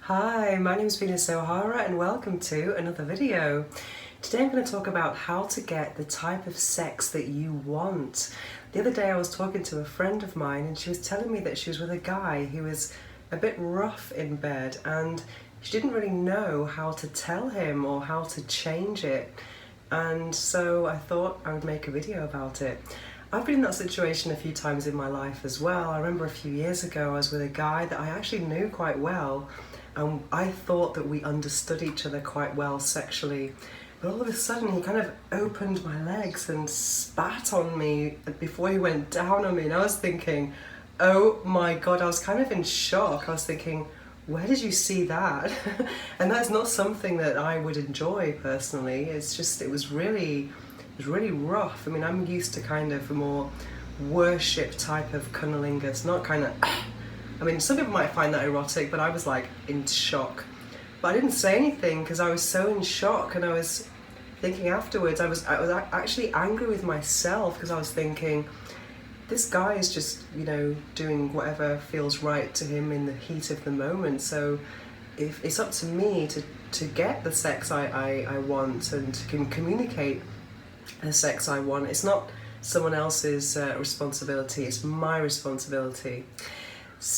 Hi, my name is Venus O'Hara and welcome to another video. Today I'm going to talk about how to get the type of sex that you want. The other day I was talking to a friend of mine and she was telling me that she was with a guy who was a bit rough in bed and she didn't really know how to tell him or how to change it. And so I thought I would make a video about it. I've been in that situation a few times in my life as well. I remember a few years ago I was with a guy that I actually knew quite well. I thought that we understood each other quite well sexually, but all of a sudden he kind of opened my legs and spat on me before he went down on me, and I was thinking, oh my god, I was kind of in shock. I was thinking, where did you see that? And that's not something that I would enjoy personally. It was really rough. I mean, I'm used to kind of a more worship type of cunnilingus, not kind of I mean, some people might find that erotic, but I was like in shock. But I didn't say anything because I was so in shock, and I was thinking afterwards, I was actually angry with myself because I was thinking, this guy is just, doing whatever feels right to him in the heat of the moment. So if it's up to me to get the sex I want and can communicate the sex I want, it's not someone else's responsibility, it's my responsibility.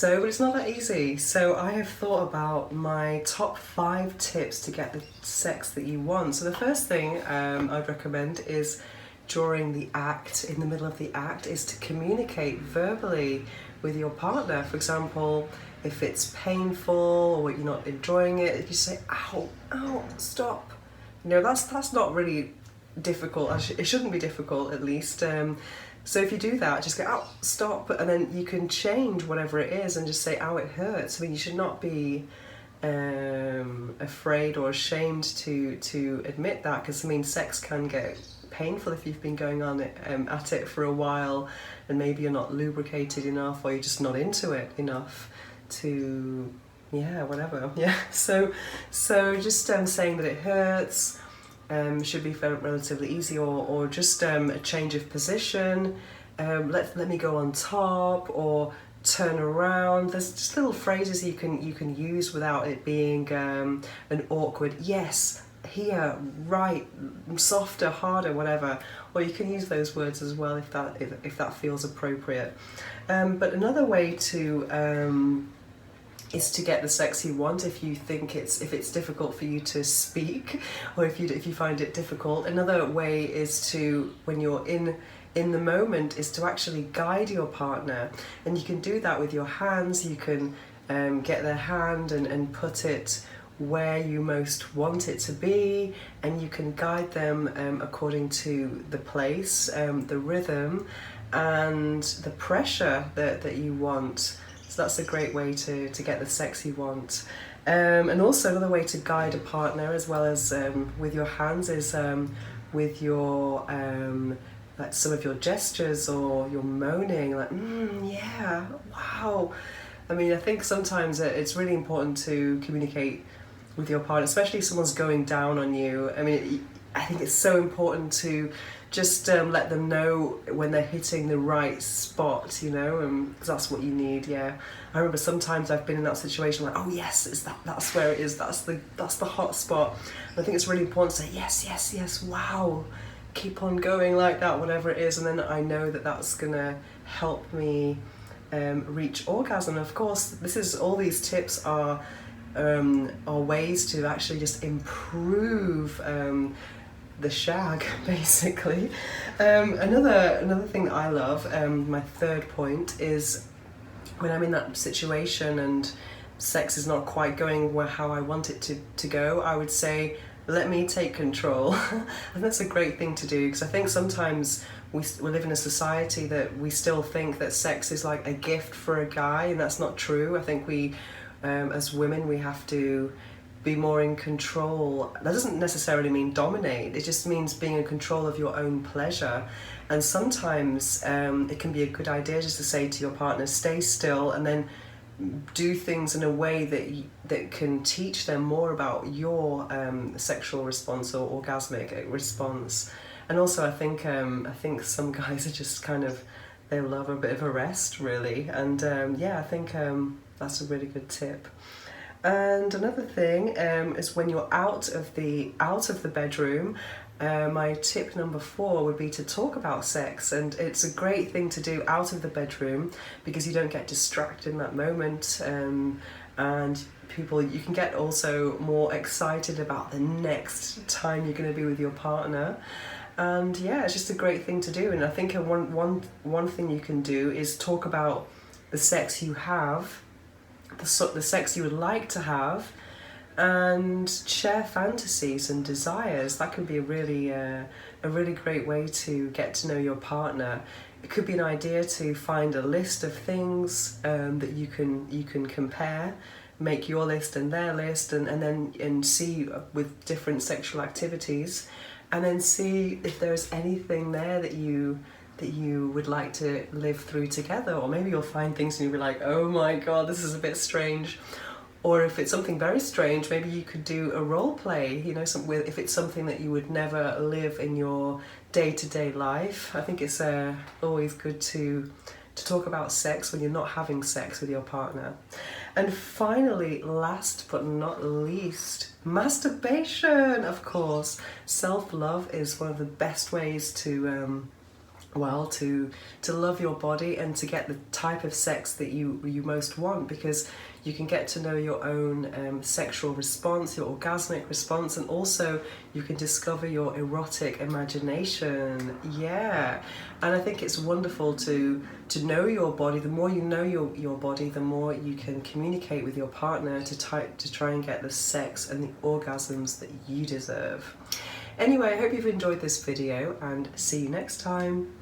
But it's not that easy. So I have thought about my top 5 tips to get the sex that you want. So the first thing I'd recommend is during the act, in the middle of the act, is to communicate verbally with your partner. For example, if it's painful or you're not enjoying it, if you say, ow, ow, stop. That's not really difficult. It shouldn't be difficult, at least. So if you do that, just go, ow, stop, and then you can change whatever it is and just say, ow, it hurts. I mean, you should not be afraid or ashamed to admit that, because I mean, sex can get painful if you've been going on at it for a while and maybe you're not lubricated enough or you're just not into it enough to, whatever. So just saying that it hurts, should be relatively easy, or just a change of position. Let me go on top, or turn around. There's just little phrases you can use without it being an awkward yes, here, right, softer, harder, whatever. Or you can use those words as well if that feels appropriate. But another way to is to get the sex you want if it's difficult for you to speak, or if you find it difficult. Another way is to, when you're in the moment, is to actually guide your partner, and you can do that with your hands. You can get their hand and put it where you most want it to be, and you can guide them according to the place, the rhythm, and the pressure that you want. So that's a great way to get the sex you want. And also another way to guide a partner, as well as with your hands, is with your like some of your gestures or your moaning, like yeah, wow. I mean, I think sometimes it's really important to communicate with your partner, especially if someone's going down on you. I mean, I think it's so important to just let them know when they're hitting the right spot, because that's what you need. I remember sometimes I've been in that situation, like, oh yes, that's where it is, that's the hot spot. And I think it's really important to say yes, wow, keep on going like that, whatever it is, and then I know that that's gonna help me reach orgasm. Of course, all these tips are ways to actually just improve the shag, basically. Another thing that I love, my third point, is when I'm in that situation and sex is not quite going how I want it to go, I would say, let me take control. And that's a great thing to do, because I think sometimes we live in a society that we still think that sex is like a gift for a guy, and that's not true. I think we, as women, we have to be more in control. That doesn't necessarily mean dominate, it just means being in control of your own pleasure. And sometimes it can be a good idea just to say to your partner, stay still, and then do things in a way that can teach them more about your sexual response or orgasmic response. And also I think some guys are just kind of, they love a bit of a rest, really. And I think that's a really good tip. And another thing is when you're out of the bedroom, my tip number 4 would be to talk about sex, and it's a great thing to do out of the bedroom because you don't get distracted in that moment, and you can get also more excited about the next time you're going to be with your partner. And yeah, it's just a great thing to do. And I think one thing you can do is talk about the sex you have, the sex you would like to have, and share fantasies and desires. That can be a really great way to get to know your partner. It could be an idea to find a list of things that you can compare, make your list and their list, and then see with different sexual activities, and then see if there's anything there that you would like to live through together. Or maybe you'll find things and you'll be like, oh my god, this is a bit strange. Or if it's something very strange, maybe you could do a role play, if it's something that you would never live in your day-to-day life. I think it's always good to talk about sex when you're not having sex with your partner. And finally, last but not least, masturbation, of course. Self-love is one of the best ways to love your body and to get the type of sex that you most want, because you can get to know your own sexual response, your orgasmic response, and also you can discover your erotic imagination. Yeah, and I think it's wonderful to know your body. The more you know your body, the more you can communicate with your partner to try and get the sex and the orgasms that you deserve. Anyway, I hope you've enjoyed this video, and see you next time.